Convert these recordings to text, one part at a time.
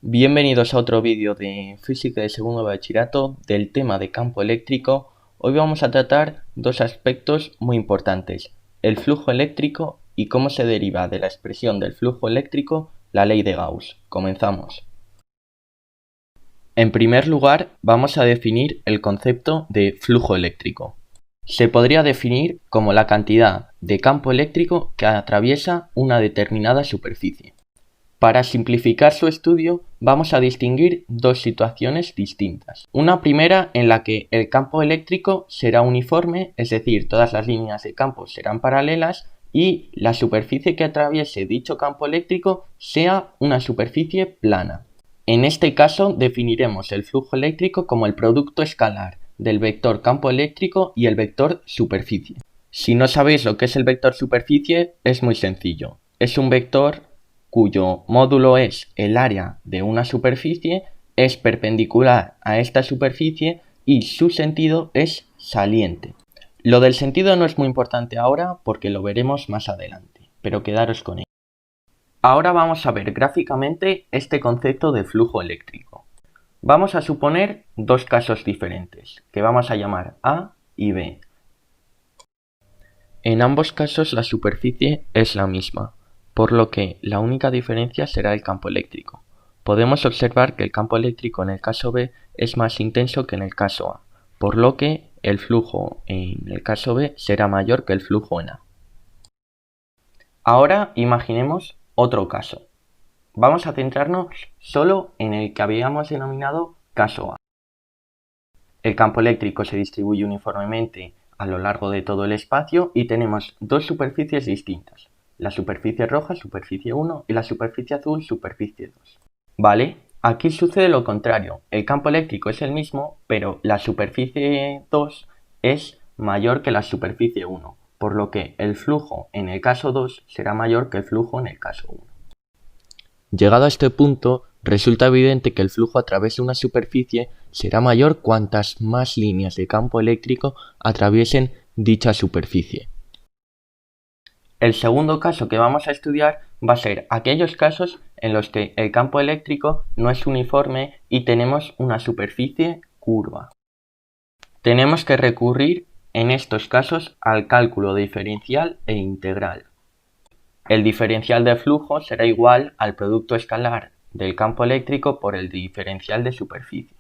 Bienvenidos a otro vídeo de física de segundo bachillerato del tema de campo eléctrico. Hoy vamos a tratar dos aspectos muy importantes, el flujo eléctrico y cómo se deriva de la expresión del flujo eléctrico la ley de Gauss. Comenzamos. En primer lugar, vamos a definir el concepto de flujo eléctrico. Se podría definir como la cantidad de campo eléctrico que atraviesa una determinada superficie. Para simplificar su estudio, vamos a distinguir dos situaciones distintas. Una primera en la que el campo eléctrico será uniforme, es decir, todas las líneas de campo serán paralelas y la superficie que atraviese dicho campo eléctrico sea una superficie plana. En este caso definiremos el flujo eléctrico como el producto escalar del vector campo eléctrico y el vector superficie. Si no sabéis lo que es el vector superficie, es muy sencillo. Es un vector cuyo módulo es el área de una superficie, es perpendicular a esta superficie y su sentido es saliente. Lo del sentido no es muy importante ahora porque lo veremos más adelante, pero quedaros con ello. Ahora vamos a ver gráficamente este concepto de flujo eléctrico. Vamos a suponer dos casos diferentes, que vamos a llamar A y B. En ambos casos la superficie es la misma, por lo que la única diferencia será el campo eléctrico. Podemos observar que el campo eléctrico en el caso B es más intenso que en el caso A, por lo que el flujo en el caso B será mayor que el flujo en A. Ahora imaginemos otro caso. Vamos a centrarnos solo en el que habíamos denominado caso A. El campo eléctrico se distribuye uniformemente a lo largo de todo el espacio y tenemos dos superficies distintas. La superficie roja, superficie 1, y la superficie azul, superficie 2. ¿Vale? Aquí sucede lo contrario. El campo eléctrico es el mismo, pero la superficie 2 es mayor que la superficie 1, por lo que el flujo en el caso 2 será mayor que el flujo en el caso 1. Llegado a este punto, resulta evidente que el flujo a través de una superficie será mayor cuantas más líneas de campo eléctrico atraviesen dicha superficie. El segundo caso que vamos a estudiar va a ser aquellos casos en los que el campo eléctrico no es uniforme y tenemos una superficie curva. Tenemos que recurrir en estos casos al cálculo diferencial e integral. El diferencial de flujo será igual al producto escalar del campo eléctrico por el diferencial de superficie.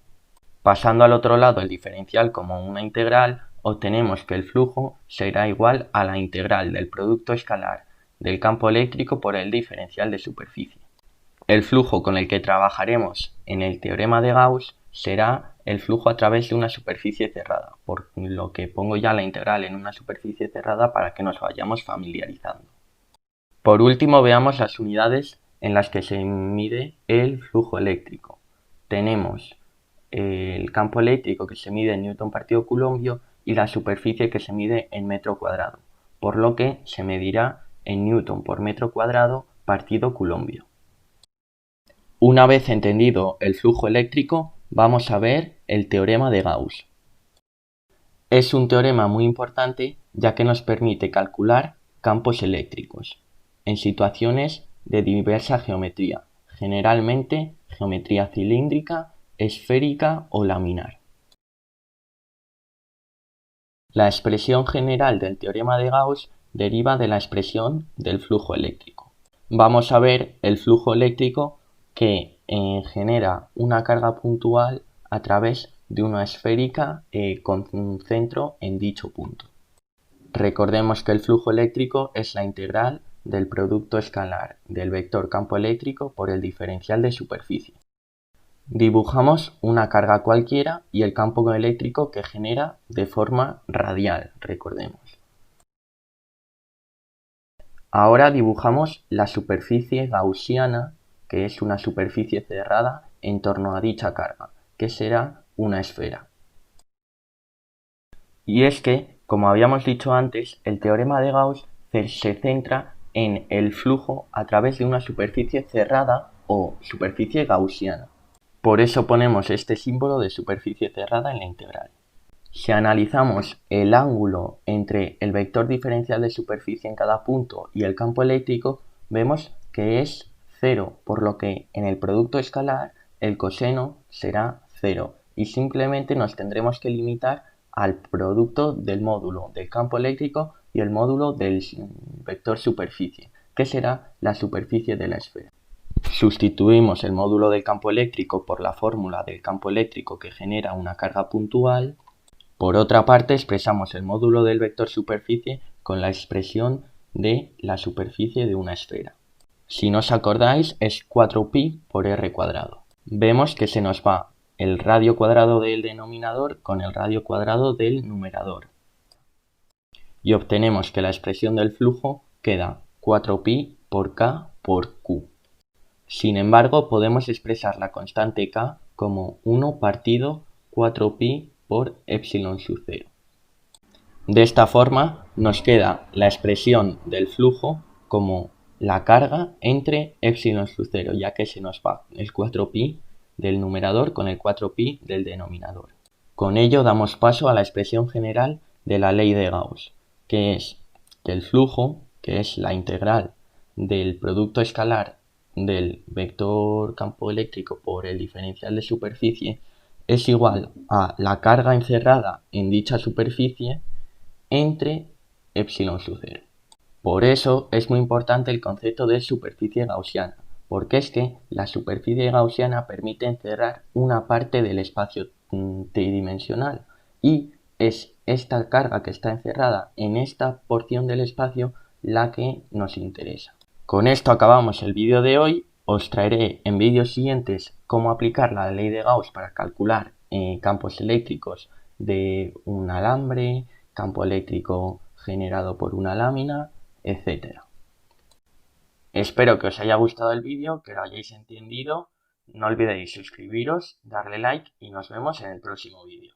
Pasando al otro lado el diferencial como una integral, obtenemos que el flujo será igual a la integral del producto escalar del campo eléctrico por el diferencial de superficie. El flujo con el que trabajaremos en el teorema de Gauss será el flujo a través de una superficie cerrada, por lo que pongo ya la integral en una superficie cerrada para que nos vayamos familiarizando. Por último, veamos las unidades en las que se mide el flujo eléctrico. Tenemos el campo eléctrico que se mide en newton partido coulombio y la superficie que se mide en metro cuadrado, por lo que se medirá en newton por metro cuadrado partido coulombio. Una vez entendido el flujo eléctrico, vamos a ver el teorema de Gauss. Es un teorema muy importante ya que nos permite calcular campos eléctricos en situaciones de diversa geometría, generalmente geometría cilíndrica, esférica o laminar. La expresión general del teorema de Gauss deriva de la expresión del flujo eléctrico. Vamos a ver el flujo eléctrico que genera una carga puntual a través de una esférica con un centro en dicho punto. Recordemos que el flujo eléctrico es la integral del producto escalar del vector campo eléctrico por el diferencial de superficie. Dibujamos una carga cualquiera y el campo eléctrico que genera de forma radial, recordemos. Ahora dibujamos la superficie gaussiana, que es una superficie cerrada en torno a dicha carga, que será una esfera. Y es que, como habíamos dicho antes, el teorema de Gauss se centra en el flujo a través de una superficie cerrada o superficie gaussiana. Por eso ponemos este símbolo de superficie cerrada en la integral. Si analizamos el ángulo entre el vector diferencial de superficie en cada punto y el campo eléctrico, vemos que es 0, por lo que en el producto escalar el coseno será 0 y simplemente nos tendremos que limitar al producto del módulo del campo eléctrico y el módulo del vector superficie, que será la superficie de la esfera. Sustituimos el módulo del campo eléctrico por la fórmula del campo eléctrico que genera una carga puntual. Por otra parte, expresamos el módulo del vector superficie con la expresión de la superficie de una esfera. Si no os acordáis, es 4pi por r cuadrado. Vemos que se nos va el radio cuadrado del denominador con el radio cuadrado del numerador. Y obtenemos que la expresión del flujo queda 4pi por k por q. Sin embargo, podemos expresar la constante k como 1 partido 4pi por epsilon sub 0. De esta forma nos queda la expresión del flujo como la carga entre epsilon sub 0, ya que se nos va el 4pi del numerador con el 4pi del denominador. Con ello damos paso a la expresión general de la ley de Gauss, que es que el flujo, que es la integral del producto escalar del vector campo eléctrico por el diferencial de superficie, es igual a la carga encerrada en dicha superficie entre epsilon sub 0. Por eso es muy importante el concepto de superficie gaussiana, porque es que la superficie gaussiana permite encerrar una parte del espacio tridimensional y es esta carga que está encerrada en esta porción del espacio la que nos interesa. Con esto acabamos el vídeo de hoy. Os traeré en vídeos siguientes cómo aplicar la ley de Gauss para calcular campos eléctricos de un alambre, campo eléctrico generado por una lámina, etc. Espero que os haya gustado el vídeo, que lo hayáis entendido. No olvidéis suscribiros, darle like y nos vemos en el próximo vídeo.